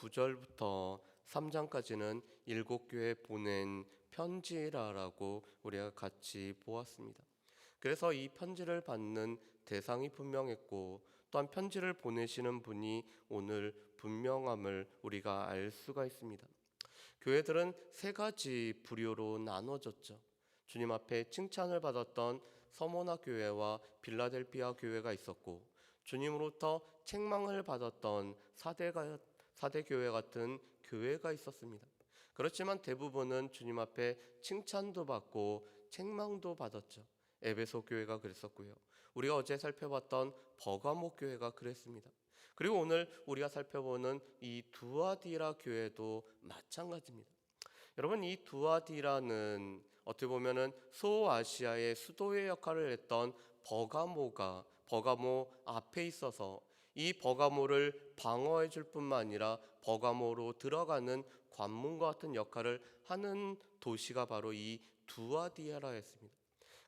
9절부터 3장까지는 7교회에 보낸 편지라고 우리가 같이 보았습니다. 그래서 이 편지를 받는 대상이 분명했고 또한 편지를 보내시는 분이 오늘 분명함을 우리가 알 수가 있습니다. 교회들은 세 가지 부류로 나눠졌죠. 주님 앞에 칭찬을 받았던 서모나 교회와 빌라델피아 교회가 있었고, 주님으로부터 책망을 받았던 사대 교회 같은 교회가 있었습니다. 그렇지만 대부분은 주님 앞에 칭찬도 받고 책망도 받았죠. 에베소 교회가 그랬었고요. 우리가 어제 살펴봤던 버가모 교회가 그랬습니다. 그리고 오늘 우리가 살펴보는 이 두아디라 교회도 마찬가지입니다. 여러분, 이 두아디라는 어떻게 보면은 소아시아의 수도의 역할을 했던 버가모 앞에 있어서 이 버가모를 방어해 줄 뿐만 아니라 버가모로 들어가는 관문과 같은 역할을 하는 도시가 바로 이 두아디라였습니다.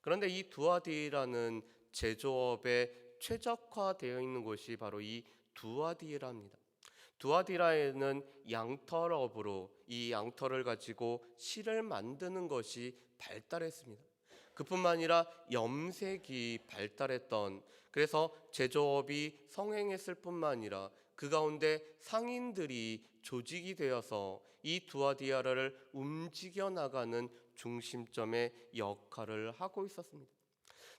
그런데 이 두아디라는 제조업에 최적화되어 있는 곳이 바로 이 두아디라입니다. 두아디라에는 양털업으로 이 양털을 가지고 실을 만드는 것이 발달했습니다. 그뿐만 아니라 염색이 발달했던, 그래서 제조업이 성행했을 뿐만 아니라 그 가운데 상인들이 조직이 되어서 이 두아디라를 움직여 나가는 중심점의 역할을 하고 있었습니다.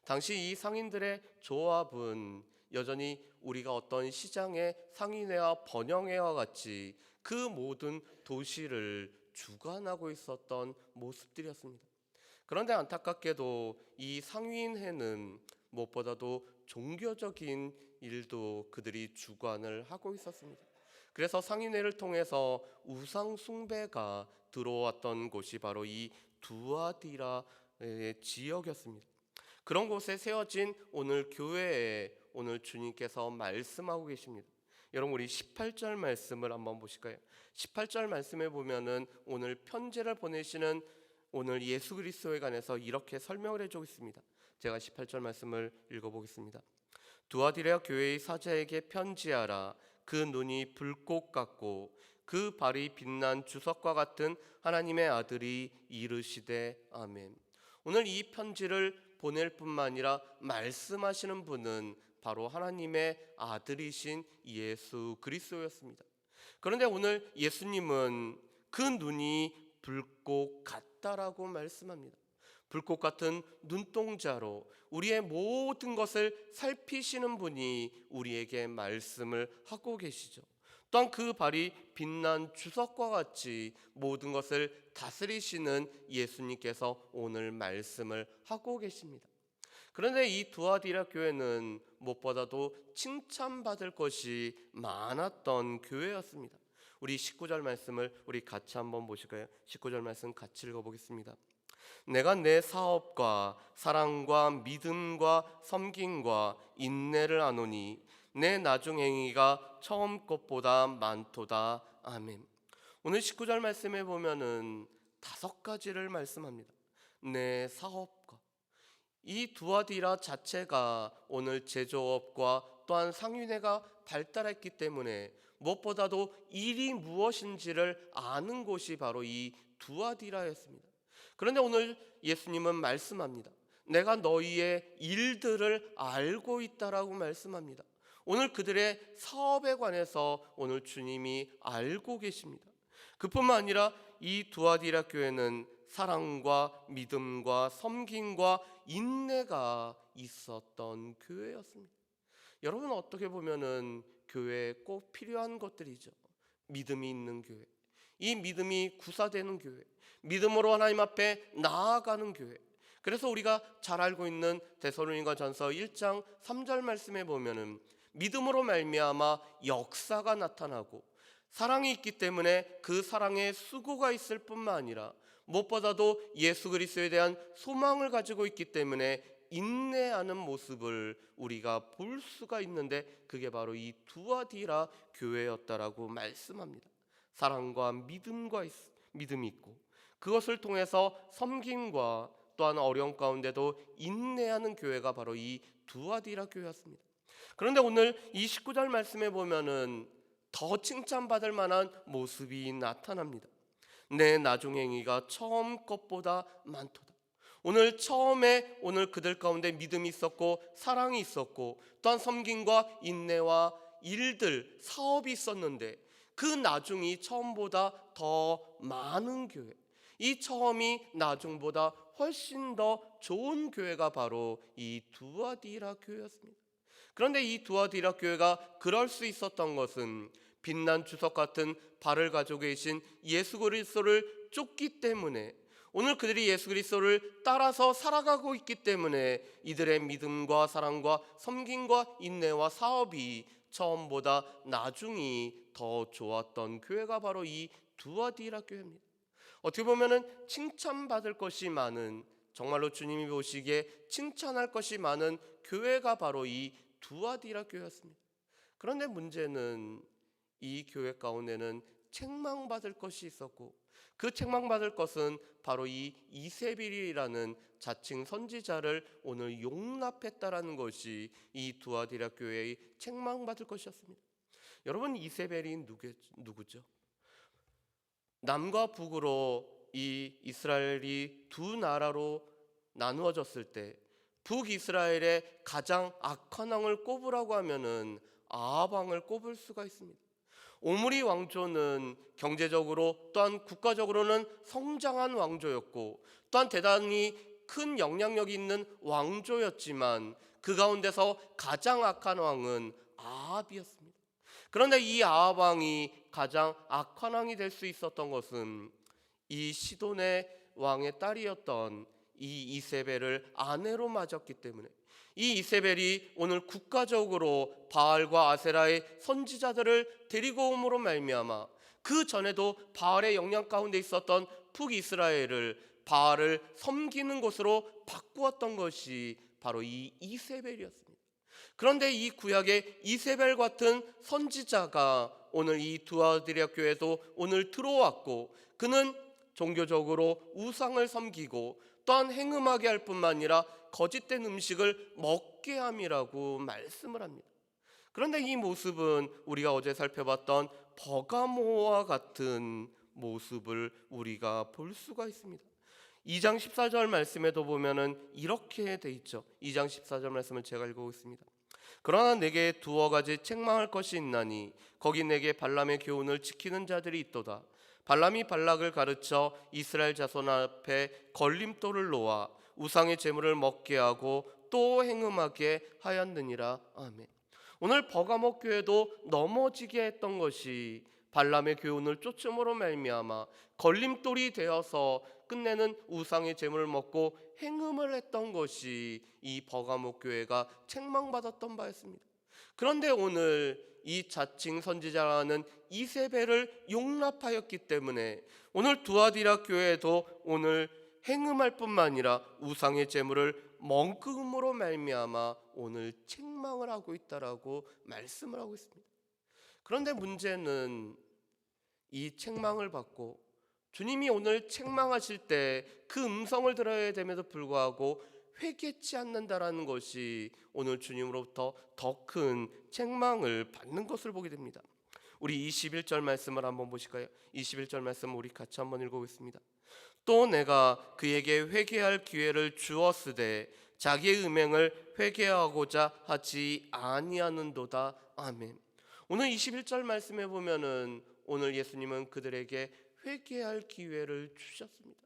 당시 이 상인들의 조합은 여전히 우리가 어떤 시장의 상인회와 번영회와 같이 그 모든 도시를 주관하고 있었던 모습들이었습니다. 그런데 안타깝게도 이 상인회는 무엇보다도 종교적인 일도 그들이 주관을 하고 있었습니다. 그래서 상인회를 통해서 우상 숭배가 들어왔던 곳이 바로 이 두아디라의 지역이었습니다. 그런 곳에 세워진 오늘 교회에 오늘 주님께서 말씀하고 계십니다. 여러분, 우리 18절 말씀을 한번 보실까요? 18절 말씀에 보면은 오늘 편지를 보내시는 오늘 예수 그리스도에 관해서 이렇게 설명을 해주고 있습니다. 제가 18절 말씀을 읽어보겠습니다. 두아디라 교회의 사자에게 편지하라. 그 눈이 불꽃 같고 그 발이 빛난 주석과 같은 하나님의 아들이 이르시되 아멘. 오늘 이 편지를 보낼 뿐만 아니라 말씀하시는 분은 바로 하나님의 아들이신 예수 그리스도였습니다. 그런데 오늘 예수님은 그 눈이 불꽃 같다라고 말씀합니다. 불꽃 같은 눈동자로 우리의 모든 것을 살피시는 분이 우리에게 말씀을 하고 계시죠. 또한 그 발이 빛난 주석과 같이 모든 것을 다스리시는 예수님께서 오늘 말씀을 하고 계십니다. 그런데 이 두아디라 교회는 무엇보다도 칭찬받을 것이 많았던 교회였습니다. 우리 19절 말씀을 우리 같이 한번 보실까요? 19절 말씀 같이 읽어보겠습니다. 내가 내 사업과 사랑과 믿음과 섬김과 인내를 아노니 내 나중 행위가 처음 것보다 많도다. 아멘. 오늘 19절 말씀에 보면은 5가지를 말씀합니다. 내 사업과, 이 두아디라 자체가 오늘 제조업과 또한 상인회가 발달했기 때문에 무엇보다도 일이 무엇인지를 아는 곳이 바로 이 두아디라였습니다. 그런데 오늘 예수님은 말씀합니다. 내가 너희의 일들을 알고 있다라고 말씀합니다. 오늘 그들의 사업에 관해서 오늘 주님이 알고 계십니다. 그뿐만 아니라 이 두아디라 교회는 사랑과 믿음과 섬김과 인내가 있었던 교회였습니다. 여러분, 어떻게 보면은 교회에 꼭 필요한 것들이죠. 믿음이 있는 교회, 이 믿음이 구사되는 교회, 믿음으로 하나님 앞에 나아가는 교회. 그래서 우리가 잘 알고 있는 데살로니가전서 1장 3절 말씀에 보면은 믿음으로 말미암아 역사가 나타나고 사랑이 있기 때문에 그 사랑에 수고가 있을 뿐만 아니라 무엇보다도 예수 그리스도에 대한 소망을 가지고 있기 때문에 인내하는 모습을 우리가 볼 수가 있는데 그게 바로 이 두아디라 교회였다라고 말씀합니다. 사랑과 믿음이 있고 그것을 통해서 섬김과 또한 어려운 가운데도 인내하는 교회가 바로 이 두아디라 교회였습니다. 그런데 오늘 이 19절 말씀에 보면은 더 칭찬받을 만한 모습이 나타납니다. 내 나중행위가 처음 것보다 많도다. 오늘 처음에 오늘 그들 가운데 믿음이 있었고 사랑이 있었고 또한 섬김과 인내와 일들, 사업이 있었는데 그 나중이 처음보다 더 많은 교회, 이 처음이 나중보다 훨씬 더 좋은 교회가 바로 이 두아디라 교회였습니다. 그런데 이 두아디라 교회가 그럴 수 있었던 것은 빛난 주석 같은 발을 가지고 계신 예수 그리스도를 쫓기 때문에, 오늘 그들이 예수 그리스도를 따라서 살아가고 있기 때문에 이들의 믿음과 사랑과 섬김과 인내와 사업이 처음보다 나중이 더 좋았던 교회가 바로 이 두아디라 교회입니다. 어떻게 보면은 칭찬받을 것이 많은, 정말로 주님이 보시기에 칭찬할 것이 많은 교회가 바로 이 두아디라 교회였습니다. 그런데 문제는 이 교회 가운데는 책망받을 것이 있었고, 그 책망받을 것은 바로 이 이세벨이라는 자칭 선지자를 오늘 용납했다라는 것이 이 두아디라 교회의 책망받을 것이었습니다. 여러분, 이세벨이 누구죠? 남과 북으로 이 이스라엘이 두 나라로 나누어졌을 때 북이스라엘의 가장 악한 왕을 꼽으라고 하면은 아합 왕을 꼽을 수가 있습니다. 오므리 왕조는 경제적으로 또한 국가적으로는 성장한 왕조였고 또한 대단히 큰 영향력이 있는 왕조였지만 그 가운데서 가장 악한 왕은 아합이었습니다. 그런데 이 아합 왕이 가장 악한 왕이 될 수 있었던 것은 이 시돈의 왕의 딸이었던 이 이세벨을 아내로 맞았기 때문에, 이 이세벨이 오늘 국가적으로 바알과 아세라의 선지자들을 데리고옴으로 말미암아 그 전에도 바알의 영향 가운데 있었던 북이스라엘을 바알을 섬기는 곳으로 바꾸었던 것이 바로 이 이세벨이었습니다. 그런데 이 구약의 이세벨 같은 선지자가 오늘 이 두아디라 교회도 오늘 들어왔고, 그는 종교적으로 우상을 섬기고 또한 행음하게 할 뿐만 아니라 거짓된 음식을 먹게 함이라고 말씀을 합니다. 그런데 이 모습은 우리가 어제 살펴봤던 버가모와 같은 모습을 우리가 볼 수가 있습니다. 2장 14절 말씀에도 보면은 이렇게 돼 있죠. 2장 14절 말씀을 제가 읽어보겠습니다. 그러나 내게 두어 가지 책망할 것이 있나니 거기 내게 발람의 교훈을 지키는 자들이 있도다. 발람이 발락을 가르쳐 이스라엘 자손 앞에 걸림돌을 놓아 우상의 제물을 먹게 하고 또 행음하게 하였느니라. 아멘. 오늘 버가모 교회도 넘어지게 했던 것이 발람의 교훈을 쫓음으로 말미암아 걸림돌이 되어서 끝내는 우상의 제물을 먹고 행음을 했던 것이 이 버가모 교회가 책망받았던 바였습니다. 그런데 오늘 이 자칭 선지자라는 이세벨을 용납하였기 때문에 오늘 두아디라 교회도 오늘 행음할 뿐만 아니라 우상의 제물을 먹음으로 말미암아 오늘 책망을 하고 있다라고 말씀을 하고 있습니다. 그런데 문제는 이 책망을 받고 주님이 오늘 책망하실 때 그 음성을 들어야 됨에도 불구하고 회개치 않는다라는 것이 오늘 주님으로부터 더 큰 책망을 받는 것을 보게 됩니다. 우리 21절 말씀을 한번 보실까요? 21절 말씀 우리 같이 한번 읽어보겠습니다. 또 내가 그에게 회개할 기회를 주었으되 자기의 음행을 회개하고자 하지 아니하는도다. 아멘. 오늘 21절 말씀에 보면은 오늘 예수님은 그들에게 회개할 기회를 주셨습니다.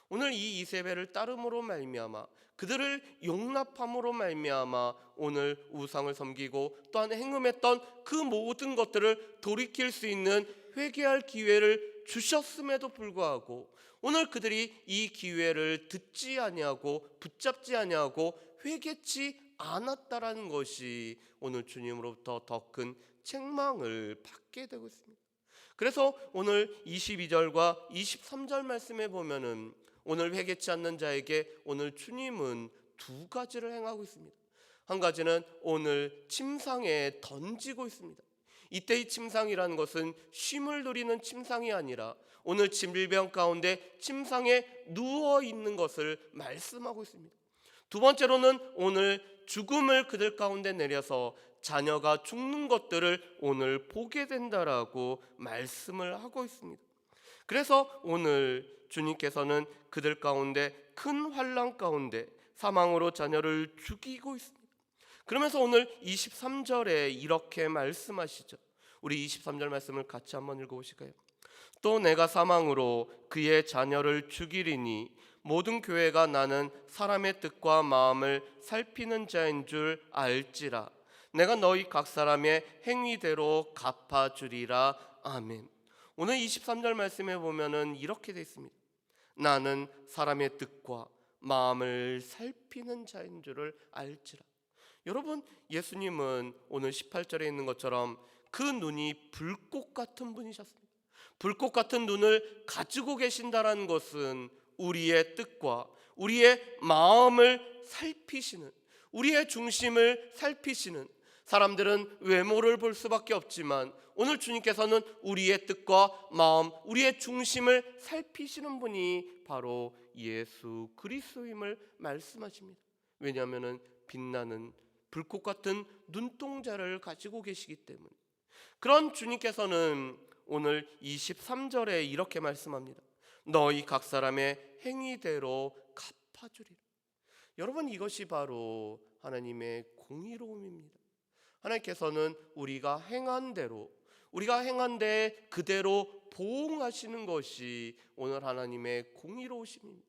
오늘 이 이세벨을 따름으로 말미암아 그들을 용납함으로 말미암아 오늘 우상을 섬기고 또한 행음했던 그 모든 것들을 돌이킬 수 있는 회개할 기회를 주셨음에도 불구하고 오늘 그들이 이 기회를 듣지 아니하고 붙잡지 아니하고 회개치 않았다라는 것이 오늘 주님으로부터 더 큰 책망을 받게 되고 있습니다. 그래서 오늘 22절과 23절 말씀에 보면은 오늘 회개치 않는 자에게 오늘 주님은 두 가지를 행하고 있습니다. 한 가지는 오늘 침상에 던지고 있습니다. 이때 이 침상이라는 것은 쉼을 누리는 침상이 아니라 오늘 질병 가운데 침상에 누워 있는 것을 말씀하고 있습니다. 두 번째로는 오늘 죽음을 그들 가운데 내려서 자녀가 죽는 것들을 오늘 보게 된다라고 말씀을 하고 있습니다. 그래서 오늘 주님께서는 그들 가운데 큰 환난 가운데 사망으로 자녀를 죽이고 있습니다. 그러면서 오늘 23절에 이렇게 말씀하시죠. 우리 23절 말씀을 같이 한번 읽어보실까요? 또 내가 사망으로 그의 자녀를 죽이리니 모든 교회가 나는 사람의 뜻과 마음을 살피는 자인 줄 알지라. 내가 너희 각 사람의 행위대로 갚아주리라. 아멘. 오늘 23절 말씀에 보면은 이렇게 되어 있습니다. 나는 사람의 뜻과 마음을 살피는 자인 줄을 알지라. 여러분, 예수님은 오늘 18절에 있는 것처럼 그 눈이 불꽃 같은 분이셨습니다. 불꽃 같은 눈을 가지고 계신다라는 것은 우리의 뜻과 우리의 마음을 살피시는, 우리의 중심을 살피시는, 사람들은 외모를 볼 수밖에 없지만 오늘 주님께서는 우리의 뜻과 마음, 우리의 중심을 살피시는 분이 바로 예수 그리스도임을 말씀하십니다. 왜냐하면 빛나는 불꽃 같은 눈동자를 가지고 계시기 때문에. 그런 주님께서는 오늘 23절에 이렇게 말씀합니다. 너희 각 사람의 행위대로 갚아주리라. 여러분, 이것이 바로 하나님의 공의로움입니다. 하나님께서는 우리가 행한 대로, 우리가 행한 데 그대로 보응하시는 것이 오늘 하나님의 공의로우심입니다.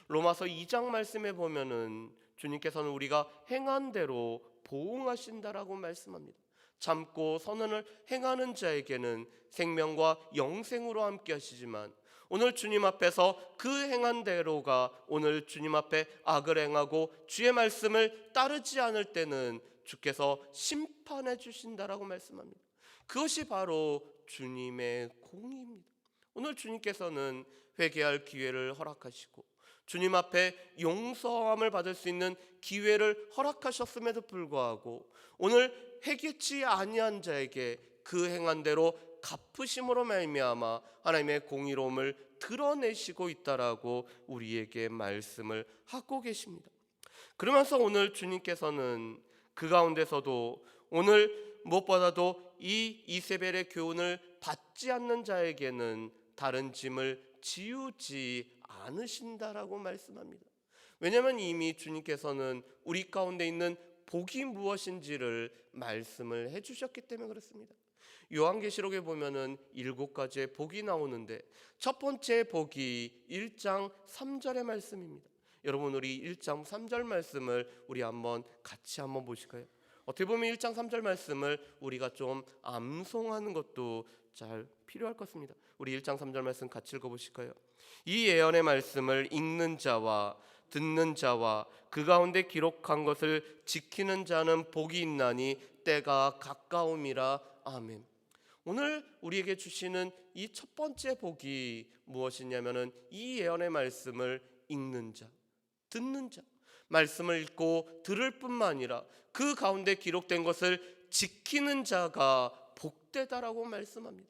로마서 2장 말씀에 보면은 주님께서는 우리가 행한 대로 보응하신다라고 말씀합니다. 참고 선언을 행하는 자에게는 생명과 영생으로 함께 하시지만 오늘 주님 앞에서 그 행한 대로가 오늘 주님 앞에 악을 행하고 주의 말씀을 따르지 않을 때는 주께서 심판해 주신다라고 말씀합니다. 그것이 바로 주님의 공의입니다. 오늘 주님께서는 회개할 기회를 허락하시고 주님 앞에 용서함을 받을 수 있는 기회를 허락하셨음에도 불구하고 오늘 회개치 아니한 자에게 그 행한 대로 갚으심으로 말미암아 하나님의 공의로움을 드러내시고 있다라고 우리에게 말씀을 하고 계십니다. 그러면서 오늘 주님께서는 그 가운데서도 오늘 무엇보다도 이 이세벨의 교훈을 받지 않는 자에게는 다른 짐을 지우지 않으신다라고 말씀합니다. 왜냐하면 이미 주님께서는 우리 가운데 있는 복이 무엇인지를 말씀을 해주셨기 때문에 그렇습니다. 요한계시록에 보면은 7가지의 복이 나오는데 첫 번째 복이 1장 3절의 말씀입니다. 여러분, 우리 1장 3절 말씀을 우리 같이 한번 보실까요? 어떻게 보면 1장 3절 말씀을 우리가 좀 암송하는 것도 잘 필요할 것 같습니다. 우리 1장 3절 말씀 같이 읽어보실까요? 이 예언의 말씀을 읽는 자와 듣는 자와 그 가운데 기록한 것을 지키는 자는 복이 있나니 때가 가까움이라. 아멘. 오늘 우리에게 주시는 이 첫 번째 복이 무엇이냐면은 이 예언의 말씀을 읽는 자, 듣는 자, 말씀을 읽고 들을 뿐만 아니라 그 가운데 기록된 것을 지키는 자가 복되다라고 말씀합니다.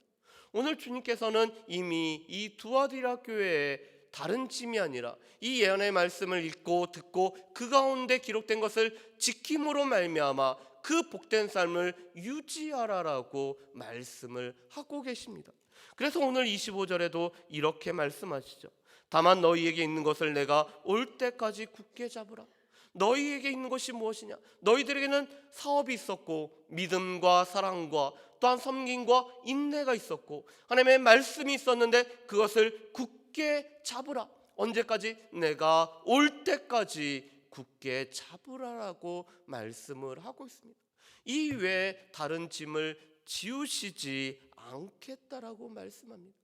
오늘 주님께서는 이미 이 두아디라 교회에 다른 짐이 아니라 이 예언의 말씀을 읽고 듣고 그 가운데 기록된 것을 지킴으로 말미암아 그 복된 삶을 유지하라라고 말씀을 하고 계십니다. 그래서 오늘 25절에도 이렇게 말씀하시죠. 다만 너희에게 있는 것을 내가 올 때까지 굳게 잡으라. 너희에게 있는 것이 무엇이냐? 너희들에게는 사업이 있었고 믿음과 사랑과 또한 섬김과 인내가 있었고 하나님의 말씀이 있었는데 그것을 굳게 잡으라. 언제까지? 내가 올 때까지 굳게 잡으라라고 말씀을 하고 있습니다. 이 외에 다른 짐을 지우시지 않겠다라고 말씀합니다.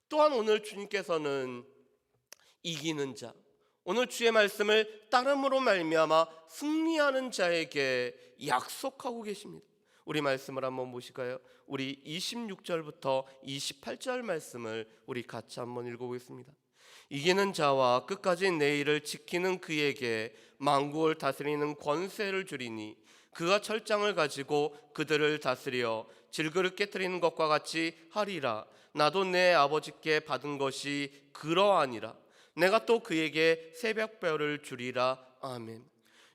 또한 오늘 주님께서는 이기는 자, 오늘 주의 말씀을 따름으로 말미암아 승리하는 자에게 약속하고 계십니다. 우리 말씀을 한번 보실까요? 우리 26절부터 28절 말씀을 우리 같이 한번 읽어보겠습니다. 이기는 자와 끝까지 내 일을 지키는 그에게 만국을 다스리는 권세를 주리니 그가 철장을 가지고 그들을 다스려 질그릇 깨뜨리는 것과 같이 하리라. 나도 내 아버지께 받은 것이 그러하니라. 내가 또 그에게 새벽별을 주리라. 아멘.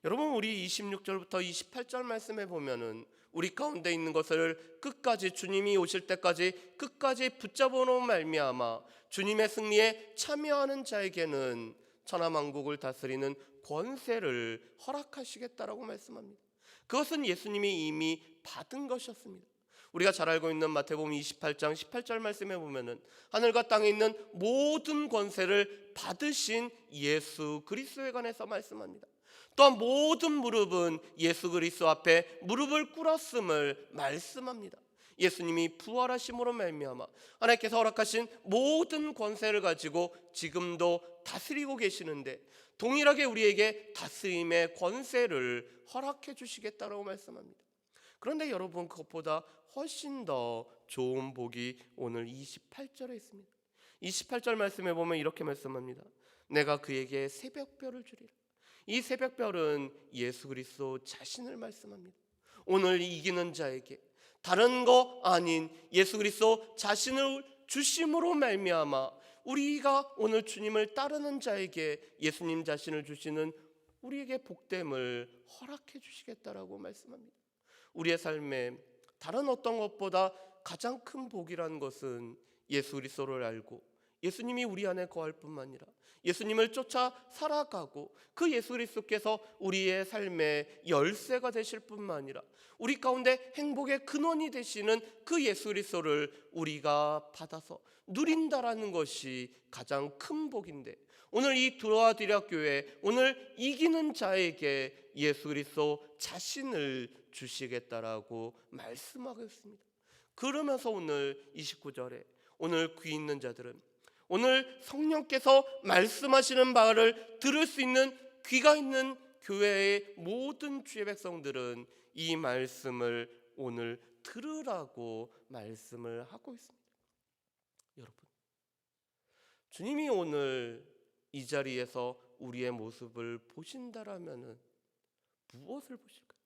여러분, 우리 26절부터 28절 말씀에 보면은 우리 가운데 있는 것을 끝까지 주님이 오실 때까지 끝까지 붙잡으로 말미암아 주님의 승리에 참여하는 자에게는 천하만국을 다스리는 권세를 허락하시겠다라고 말씀합니다. 그것은 예수님이 이미 받은 것이었습니다. 우리가 잘 알고 있는 마태복음 28장 18절 말씀에 보면은 하늘과 땅에 있는 모든 권세를 받으신 예수 그리스도에 관해서 말씀합니다. 또한 모든 무릎은 예수 그리스도 앞에 무릎을 꿇었음을 말씀합니다. 예수님이 부활하심으로 말미암아 하나님께서 허락하신 모든 권세를 가지고 지금도 다스리고 계시는데 동일하게 우리에게 다스림의 권세를 허락해 주시겠다라고 말씀합니다. 그런데 여러분, 그것보다 훨씬 더 좋은 복이 오늘 28절에 있습니다. 28절 말씀에 보면 이렇게 말씀합니다. 내가 그에게 새벽별을 주리라. 이 새벽별은 예수 그리스도 자신을 말씀합니다. 오늘 이기는 자에게 다른 거 아닌 예수 그리스도 자신을 주심으로 말미암아 우리가 오늘 주님을 따르는 자에게 예수님 자신을 주시는 우리에게 복됨을 허락해 주시겠다라고 말씀합니다. 우리의 삶에 다른 어떤 것보다 가장 큰 복이라는 것은 예수 그리스도를 알고 예수님이 우리 안에 거할 뿐만 아니라 예수님을 쫓아 살아가고 그 예수 그리스도께서 우리의 삶의 열쇠가 되실 뿐만 아니라 우리 가운데 행복의 근원이 되시는 그 예수 그리스도를 우리가 받아서 누린다라는 것이 가장 큰 복인데, 오늘 이 두아디라 교회 오늘 이기는 자에게 예수 그리스도 자신을 주시겠다라고 말씀하고 있습니다. 그러면서 오늘 29절에 오늘 귀 있는 자들은 오늘 성령께서 말씀하시는 바를 들을 수 있는 귀가 있는 교회의 모든 주의 백성들은 이 말씀을 오늘 들으라고 말씀을 하고 있습니다. 여러분, 주님이 오늘 이 자리에서 우리의 모습을 보신다라면은 무엇을 보실까요?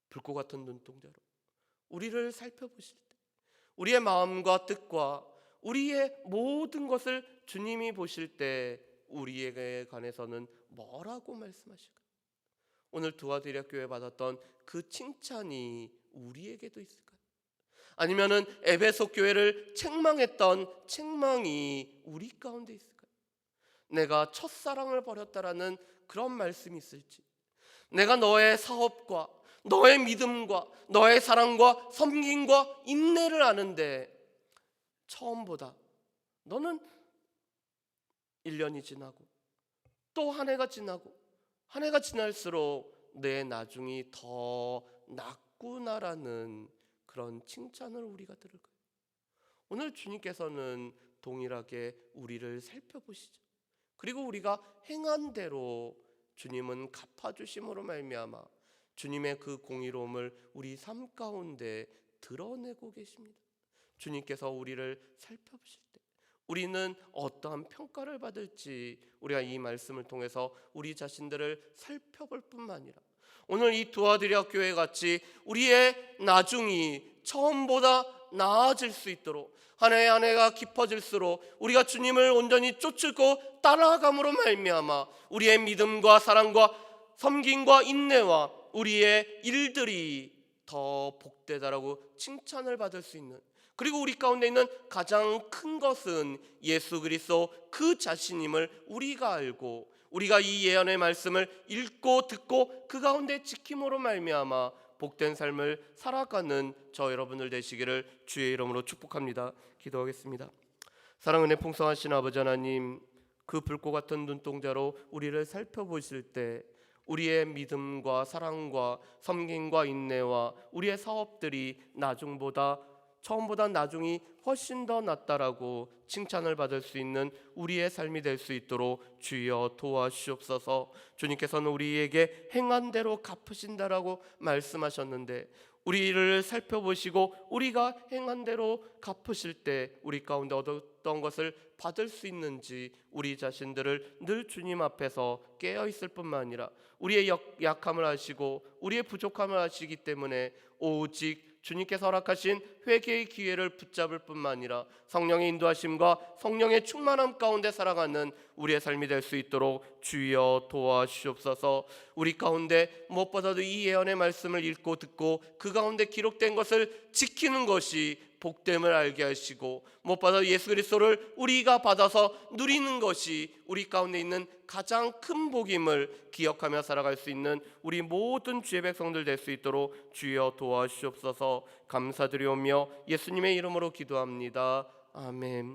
불꽃 같은 눈동자로 우리를 살펴보실 때 우리의 마음과 뜻과 우리의 모든 것을 주님이 보실 때 우리에게 관해서는 뭐라고 말씀하실까요? 오늘 두아디라 교회 받았던 그 칭찬이 우리에게도 있을까요? 아니면은 에베소 교회를 책망했던 책망이 우리 가운데 있을까요? 내가 첫사랑을 버렸다라는 그런 말씀이 있을지, 내가 너의 사업과 너의 믿음과 너의 사랑과 섬김과 인내를 아는데 처음보다 너는 1년이 지나고 또 한 해가 지나고 한 해가 지날수록 내 나중이 더 낫구나라는 그런 칭찬을 우리가 들을까요? 오늘 주님께서는 동일하게 우리를 살펴보시죠. 그리고 우리가 행한 대로 주님은 갚아주심으로 말미암아 주님의 그 공의로움을 우리 삶 가운데 드러내고 계십니다. 주님께서 우리를 살펴보실 때 우리는 어떠한 평가를 받을지 우리가 이 말씀을 통해서 우리 자신들을 살펴볼 뿐만 아니라 오늘 이 두아디라 교회 같이 우리의 나중이 처음보다 나아질 수 있도록 한 해 한 해가 깊어질수록 우리가 주님을 온전히 쫓고 따라감으로 말미암아 우리의 믿음과 사랑과 섬김과 인내와 우리의 일들이 더 복되다라고 칭찬을 받을 수 있는, 그리고 우리 가운데 있는 가장 큰 것은 예수 그리스도 그 자신임을 우리가 알고 우리가 이 예언의 말씀을 읽고 듣고 그 가운데 지킴으로 말미암아 복된 삶을 살아가는 저 여러분들 되시기를 주의 이름으로 축복합니다. 기도하겠습니다. 사랑 은혜 풍성하신 아버지 하나님, 그 불꽃 같은 눈동자로 우리를 살펴보실 때 우리의 믿음과 사랑과 섬김과 인내와 우리의 사업들이 나중보다 처음보다 나중이 훨씬 더 낫다라고 칭찬을 받을 수 있는 우리의 삶이 될 수 있도록 주여 도와주시옵소서. 주님께서는 우리에게 행한 대로 갚으신다라고 말씀하셨는데 우리를 살펴보시고 우리가 행한 대로 갚으실 때 우리 가운데 어떤 것을 받을 수 있는지 우리 자신들을 늘 주님 앞에서 깨어있을 뿐만 아니라 우리의 약함을 아시고 우리의 부족함을 아시기 때문에 오직 주님께서 허락하신 회개의 기회를 붙잡을 뿐만 아니라 성령의 인도하심과 성령의 충만함 가운데 살아가는 우리의 삶이 될 수 있도록 주여 도와주시옵소서. 우리 가운데 무엇보다도 이 예언의 말씀을 읽고 듣고 그 가운데 기록된 것을 지키는 것이 복됨을 알게 하시고, 무엇보다도 예수 그리스도를 우리가 받아서 누리는 것이 우리 가운데 있는 가장 큰 복임을 기억하며 살아갈 수 있는 우리 모든 주의 백성들 될 수 있도록 주여 도와주시옵소서. 감사드리오며 예수님의 이름으로 기도합니다. 아멘.